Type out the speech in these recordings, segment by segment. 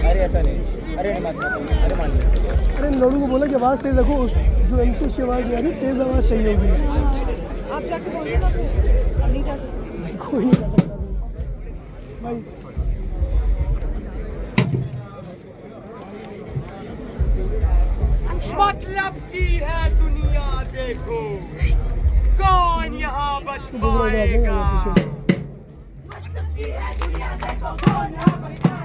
अरे ऐसा नहीं, अरे अरे मान लो, अरे लड़ू को बोला कि आवाज़ तेज रखो, उस जो एमसी की आवाज़ आ रही तेज आवाज़ सही होगी। आप जाके बोलिए ना, फिर अब नहीं जा सकते भाई, कोई नहीं जा सकता भाई। मतलब की है दुनिया देखो, कौन यहाँ बच पाएगा। मतलब की है दुनिया देखो, कौन यहाँ बच पाएगा।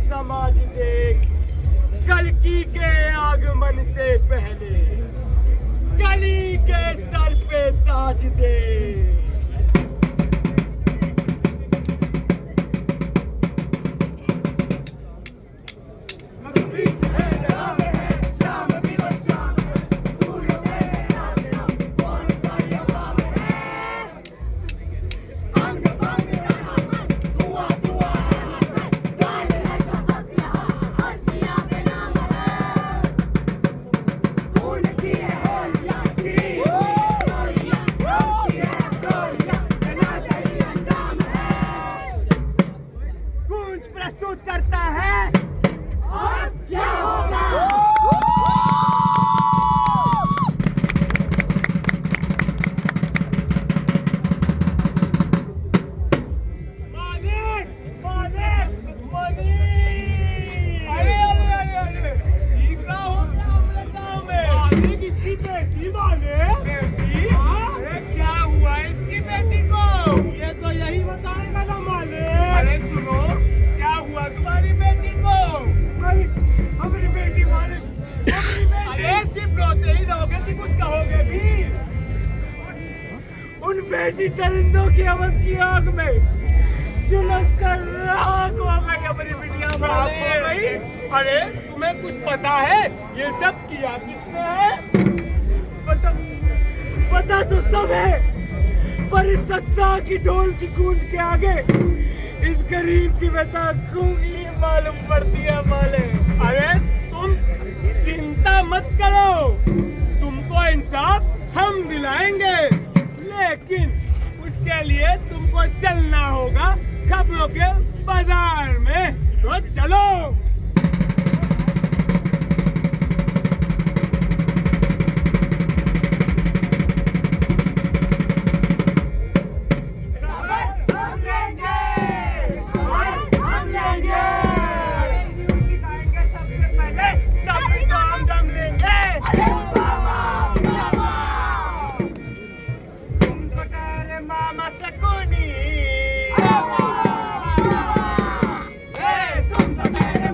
समाज देख, कल्कि के आगमन से पहले कली के सर पे ताज दे। प्रस्तुत करता है और क्या होगा। मालिक मालिक मालिक, अरे अरे अरे अरे, ये क्या हो गया हमारे गाँव में। मालिक इसकी बेटी, मालिक बेटी, अरे क्या हुआ इसकी बेटी को, ये तो यही बताएगा ना मालिक। अरे सुनो, तुम्हारी बेटी को, हमारी बेटी मालिक, हमारी बेटी। अरे सिर्फ रोते ही रहोगे कि कुछ कहोगे भी। उन बेशी दरिंदों की आवाज की आग में झुलस कर राख हो गई हमारी बिटिया मालिक। अरे तुम्हें कुछ पता है ये सब किया किसने है? पता तो सब है, पर इस सत्ता की ढोल की गूंज के आगे इस गरीब की बेटा गूंगी मालूम पड़ती है मालिक। अरे तुम चिंता मत करो, तुमको इंसाफ हम दिलाएंगे, लेकिन उसके लिए तुमको चलना होगा खबरों के बाजार में। तो चलो। तुम तो मेरे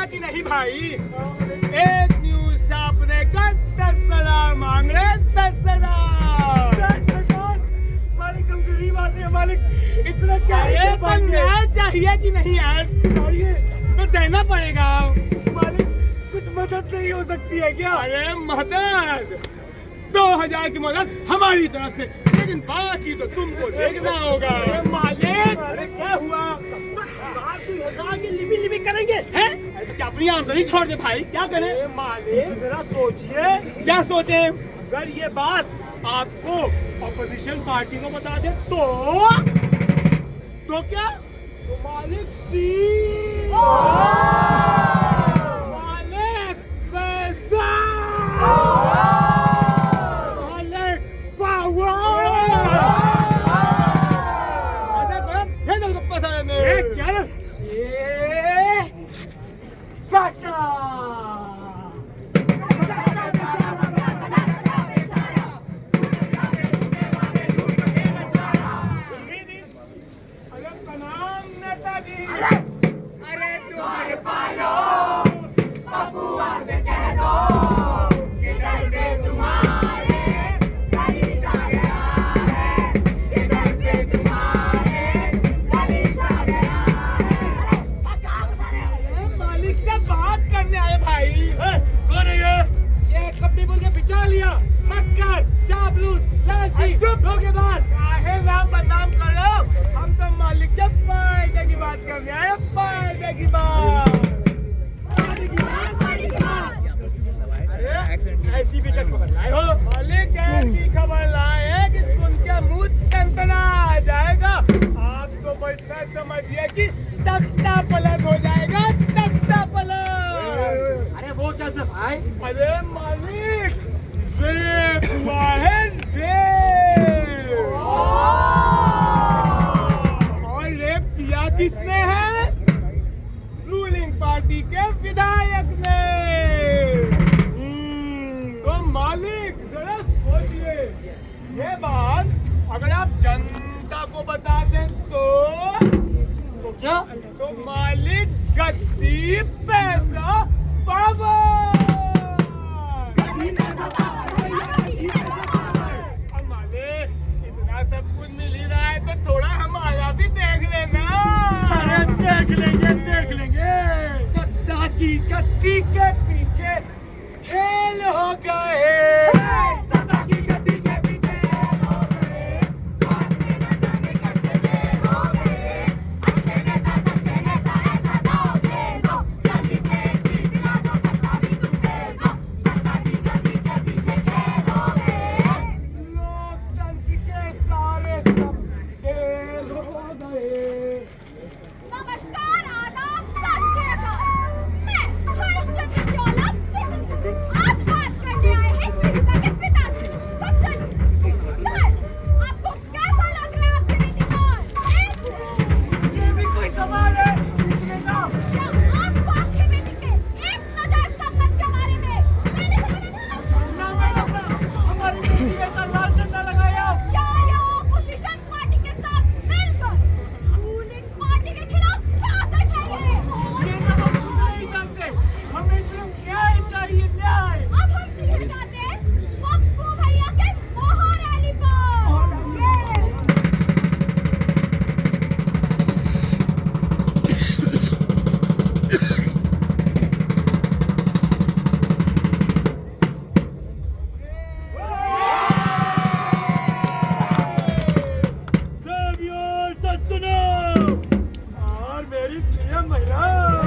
कि नहीं भाई? एक न्यूज छापने का 10,000 मांग रहे, 10,000। 10,000? मालिक हम गरीब आदमी हैं मालिक, इतना क्या है? तो न्याय चाहिए कि नहीं यार? चाहिए तो देना पड़ेगा मालिक। कुछ मदद नहीं हो सकती है क्या? अरे मदद 2,000 की मदद हमारी तरफ से, लेकिन बाकी तो तुमको देखना होगा। मालिक अरे क्या हुआ? 2,000 की लिबी करेंगे हैं? क्या अपनी आमदनी छोड़ दे भाई? क्या करें? मालिक जरा सोचिए। क्या सोचे? अगर ये बात आपको ऑपोजिशन पार्टी को बता दे तो क्या? तो मालिक मालिक पैसा, मालिक पावर। ऐसा करो फिर तो पैसा देंगे। चल काटा। अरे तुम्हारे पालो बबुआ से कह दो कि दर पे तुम्हारे गली छा गया है, कि दर पे तुम्हारे गली छा गया है। मालिक से बात करने आए भाई। कौन है ये कपड़ी बोल के बिचा लिया। मक्कर, चापलूस, लालची, धोखेबाज। काहे नाम बदनाम करो? हम तो मालिक के फायदे की बात करने आए, फायदे की बात। अरे ऐसी भी क्या खबर लाए हो? मालिक ऐसी खबर लाए हैं कि सुन के मुंह टंटना आ जाएगा। आपको बस इतना समझिए कि तख्ता पलट हो जाएगा, तख्ता पलट। अरे वो कैसे भाई? अरे मालिक रेप हुआ है, रेप। और रेप किया किसने है? रूलिंग पार्टी के विधायक ने। तो मालिक जरा सोचिए, ये बात अगर आप जनता को बता दें तो क्या? तो मालिक गद्दी, पैसा, पावर। इतना सब कुछ मिल ही रहा है तो थोड़ा हमारा भी देख लेना। अरे देख लेंगे, देख लेंगे। सत्ता की गद्दी के पीछे खेल हो गए। सत्ता की गद्दी के पीछे हो गए, स्वाद में न जाने कैसे देर हो गए। अच्छे नेता, सच्चे नेता ऐसा दोगे दो, जल्दी से सीट दिला दो, सत्ता भी तुम फेर दो। सत्ता की गद्दी के पीछे खेल हो गए, लोकतंत्र के सारे सब खेल हो गए। नमस्कार, आदाब, सत श्री अकाल। मैं हरिश्चंद्र की औलाद शिवंती आज बात करने आए हैं प्रीतिका के पिता से। तो चलिए सर, आपको कैसा लग रहा है आपकी बेटी का? ये भी कोई सवाल है पूछने का? क्या आपको आपकी बेटी के इस नाजायज संबंध के बारे में पहले से पता था? हमारी बेटी के साथ लाल झंडा लगाया। क्या ये ऑपोजिशन पार्टी के साथ मिलकर रूलिंग पार्टी के खिलाफ साजिश है? ये सब हम खुद नहीं जानते, हमें सिर्फ न्याय चाहिए, न्याय। अब हम सीधे जाते हैं पप्पू भैया के महारैली पर। देवियों सज्जनों और मेरी प्रिय महिलाओं,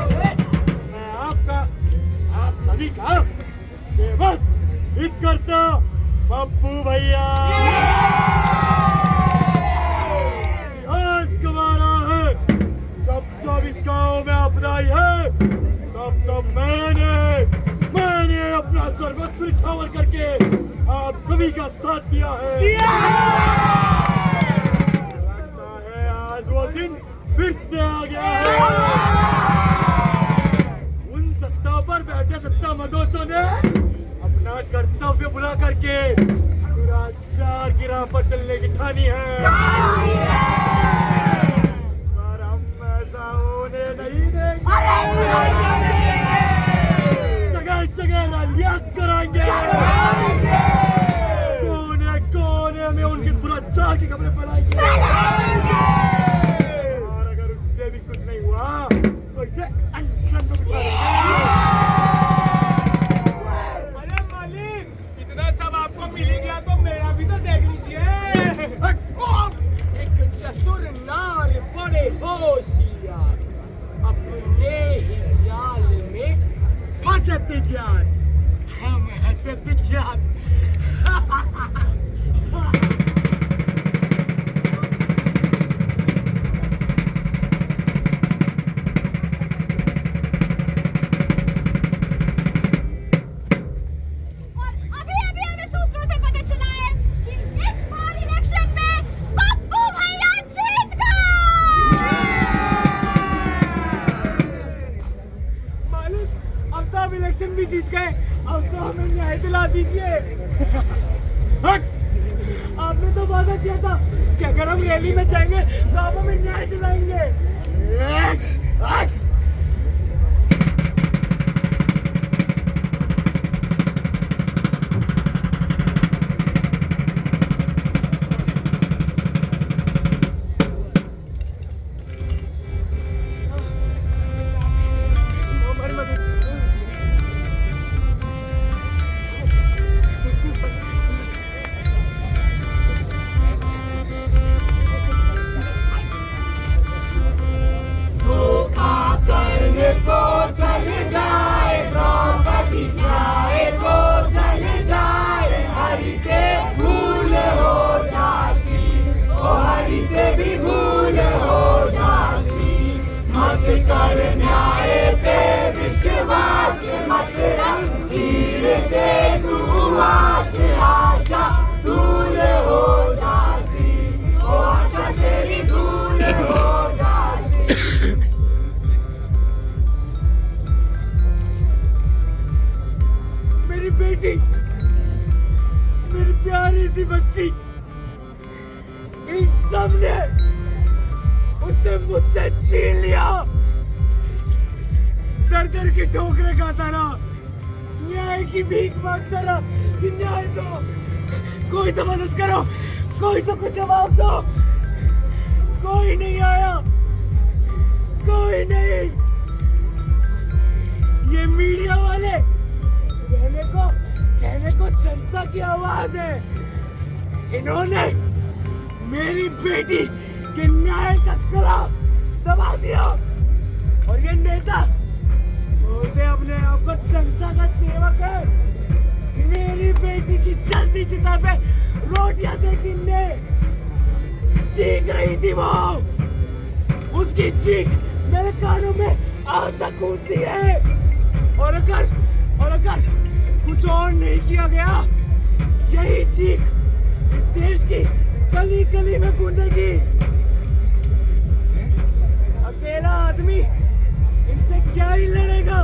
मैं आपका, आप सभी का सेवक हित करता पप्पू भैया इतिहास गवा रहा है। जब जब इस गांव में आपदा आई है तब तब मैंने अपना सर्वस्व न्यौछावर करके आप सभी का साथ दिया है। लगता है आज वो दिन फिर से आ गया है। उन सत्ता पर बैठे सत्ता मदोशों ने अपना कर्तव्य भुला करके दुराचार की राह पर चलने की ठानी है। पर हम ऐसा होने नहीं देंगे। जान, हम हसद जान। और अभी हमें सूत्रों से पता चला है कि इस बार इलेक्शन में पप्पू भैया जीत गए। मालिक, अब तो हम इलेक्शन भी जीत गए, अब तो हमें न्याय दिला दीजिए। हट! आपने तो वादा किया था कि अगर हम रैली में जाएंगे तो आप हमें न्याय दिलाएंगे। हट! मेरी बेटी, मेरी प्यारी सी बच्ची, इन सब ने उसे मुझसे छीन लिया। दर दर की ठोकरें खाता रहा, न्याय की भीख मांगता रहा कि न्याय दो, कोई तो मदद करो, कोई तो कुछ जवाब दो। कोई नहीं आया, कोई नहीं। ये मीडिया वाले कहने को जनता की आवाज है। इन्होंने मेरी बेटी के न्याय का गला दबा दिया। और ये नेता बोलते अपने आप को जनता का सेवक है। मेरी बेटी की जलती चिता पे रोटियां सेकने चीख रही थी वो। उसकी चीख मेरे कानों में आज तक गूंजती है। और अगर कुछ और नहीं किया गया, यही चीख इस देश की गली गली में गूंजेगी। अकेला आदमी इनसे क्या ही लड़ेगा।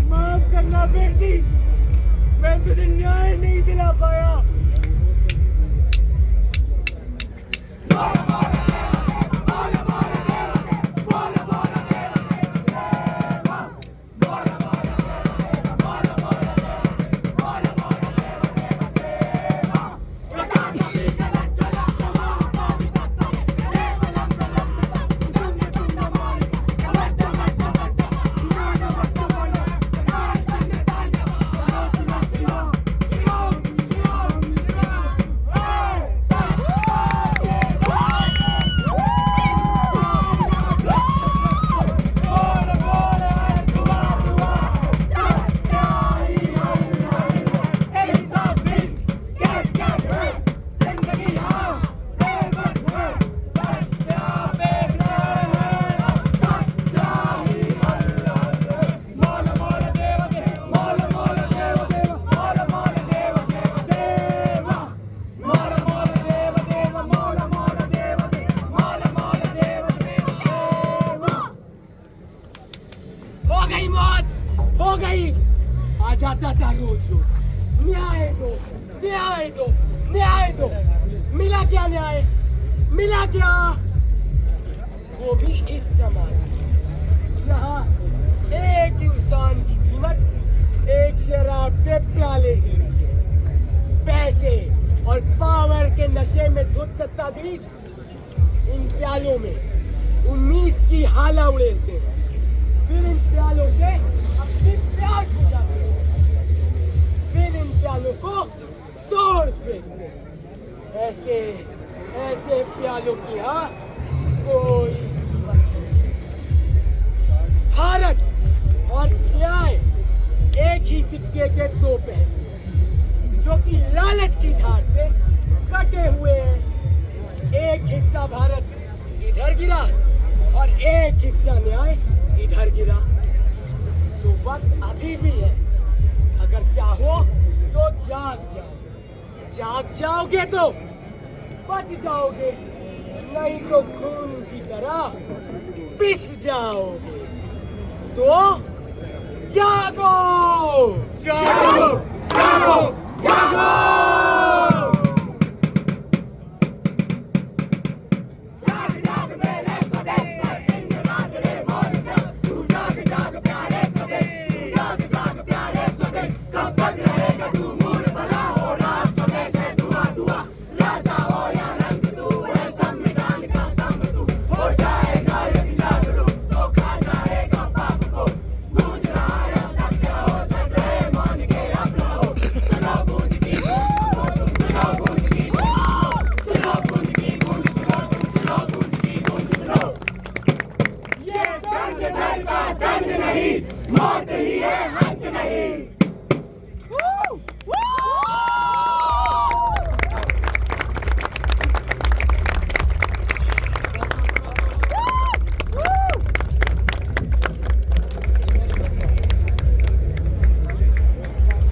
माफ करना बेटी, मैं तुझे न्याय नहीं दिला पाया। हो गई। आ जाता था रोज रोज, न्याय दो, न्याय दो, न्याय दो। मिला क्या न्याय? मिला क्या? वो भी इस समाज में जहाँ एक इंसान की कीमत एक शराब के प्याले जितनी है। पैसे और पावर के नशे में धुत सत्ताधीश इन प्यालों में उम्मीद की हाला उड़ेलते हैं, फिर इन प्यालों से अपनी प्यास बुझाते हैं, फिर इन प्यालों को तोड़ फेंकते हैं। ऐसे ऐसे प्यालों की कोई कीमत नहीं। भारत और न्याय ही सिक्के के दो पहलू जो कि लालच की धार से कटे हुए हैं। एक हिस्सा भारत इधर गिरा और एक हिस्सा न्याय इधर गिरा। तो वक्त अभी भी है, अगर चाहो तो जाग जाओ। जाग जाओगे तो बच जाओगे, नहीं तो खून की तरह पिस जाओगे। तो जागो जागो जागो जागो।